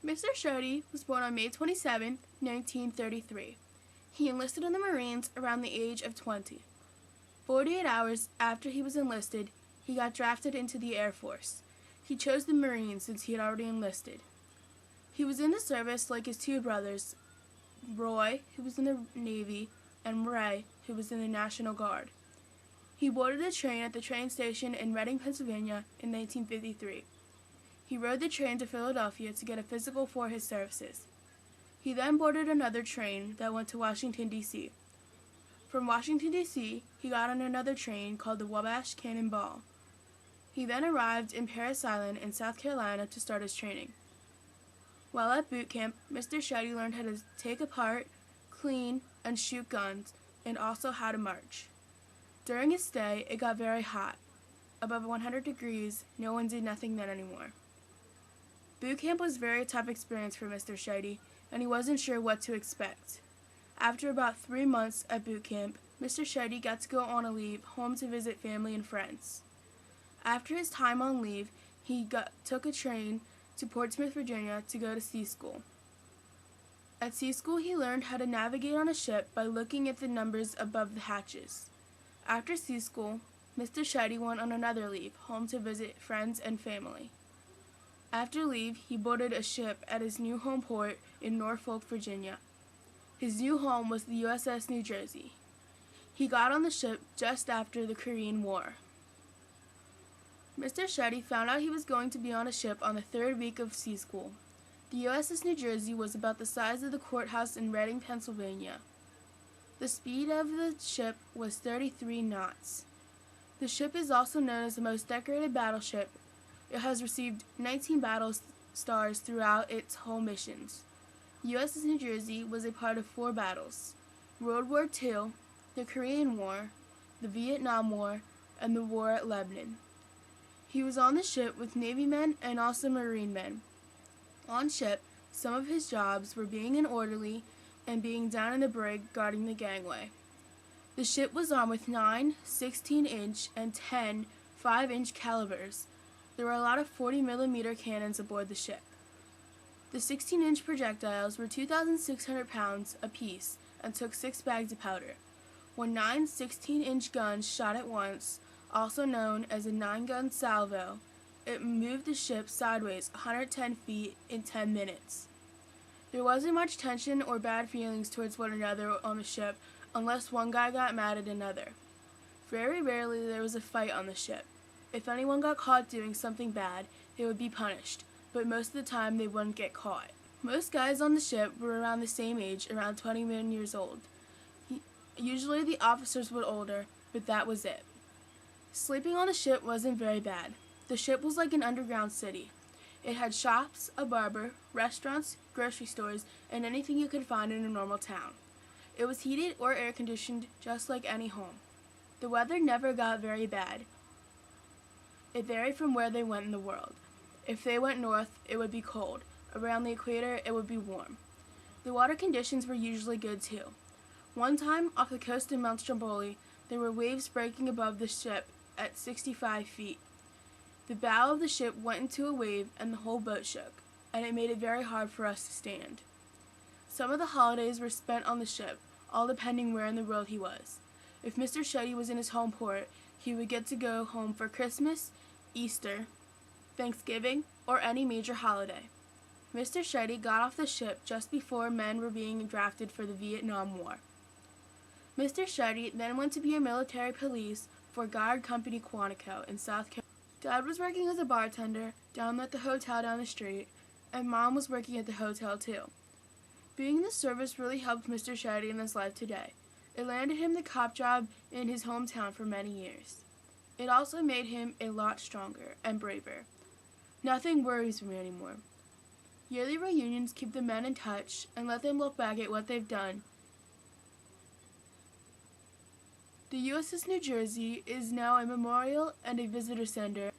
Mr. Sheidy was born on May 27, 1933. He enlisted in the Marines around the age of 20. 48 hours after he was enlisted, he got drafted into the Air Force. He chose the Marines since he had already enlisted. He was in the service like his two brothers, Roy, who was in the Navy, and Ray, who was in the National Guard. He boarded a train at the train station in Reading, Pennsylvania in 1953. He rode the train to Philadelphia to get a physical for his services. He then boarded another train that went to Washington, D.C. From Washington, D.C., he got on another train called the Wabash Cannonball. He then arrived in Parris Island in South Carolina to start his training. While at boot camp, Mr. Sheidy learned how to take apart, clean, and shoot guns, and also how to march. During his stay, it got very hot. Above 100 degrees, no one did nothing then anymore. Boot camp was a very tough experience for Mr. Sheidy, and he wasn't sure what to expect. After about 3 months at boot camp, Mr. Sheidy got to go on a leave home to visit family and friends. After his time on leave, he took a train to Portsmouth, Virginia to go to sea school. At sea school, he learned how to navigate on a ship by looking at the numbers above the hatches. After sea school, Mr. Sheidy went on another leave home to visit friends and family. After leave, he boarded a ship at his new home port in Norfolk, Virginia. His new home was the USS New Jersey. He got on the ship just after the Korean War. Mr. Sheidy found out he was going to be on a ship on the third week of sea school. The USS New Jersey was about the size of the courthouse in Reading, Pennsylvania. The speed of the ship was 33 knots. The ship is also known as the most decorated battleship. It has received 19 battle stars throughout its whole missions. USS New Jersey was a part of 4 battles: World War II, the Korean War, the Vietnam War, and the War at Lebanon. He was on the ship with Navy men and also Marine men. On ship, some of his jobs were being an orderly and being down in the brig guarding the gangway. The ship was armed with 9 16-inch and 10 5-inch calibers. There were a lot of 40mm cannons aboard the ship. The 16-inch projectiles were 2,600 pounds apiece and took 6 bags of powder. When 9 16-inch guns shot at once, also known as a 9-gun salvo, it moved the ship sideways 110 feet in 10 minutes. There wasn't much tension or bad feelings towards one another on the ship unless one guy got mad at another. Very rarely there was a fight on the ship. If anyone got caught doing something bad, they would be punished, but most of the time they wouldn't get caught. Most guys on the ship were around the same age, around 21 years old. Usually the officers were older, but that was it. Sleeping on the ship wasn't very bad. The ship was like an underground city. It had shops, a barber, restaurants, grocery stores, and anything you could find in a normal town. It was heated or air-conditioned just like any home. The weather never got very bad. It varied from where they went in the world. If they went north, it would be cold. Around the equator, it would be warm. The water conditions were usually good too. One time, off the coast of Mount Stromboli, there were waves breaking above the ship at 65 feet. The bow of the ship went into a wave and the whole boat shook, and it made it very hard for us to stand. Some of the holidays were spent on the ship, all depending where in the world he was. If Mr. Sheidy was in his home port, he would get to go home for Christmas, Easter, Thanksgiving, or any major holiday. Mr. Sheidy got off the ship just before men were being drafted for the Vietnam War. Mr. Sheidy then went to be a military police for Guard Company Quantico in South Carolina. Dad was working as a bartender down at the hotel down the street, and Mom was working at the hotel too. Being in the service really helped Mr. Sheidy in his life today. It landed him the cop job in his hometown for many years. It also made him a lot stronger and braver. Nothing worries me anymore. Yearly reunions keep the men in touch and let them look back at what they've done. The USS New Jersey is now a memorial and a visitor center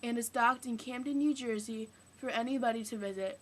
and is docked in Camden, New Jersey for anybody to visit.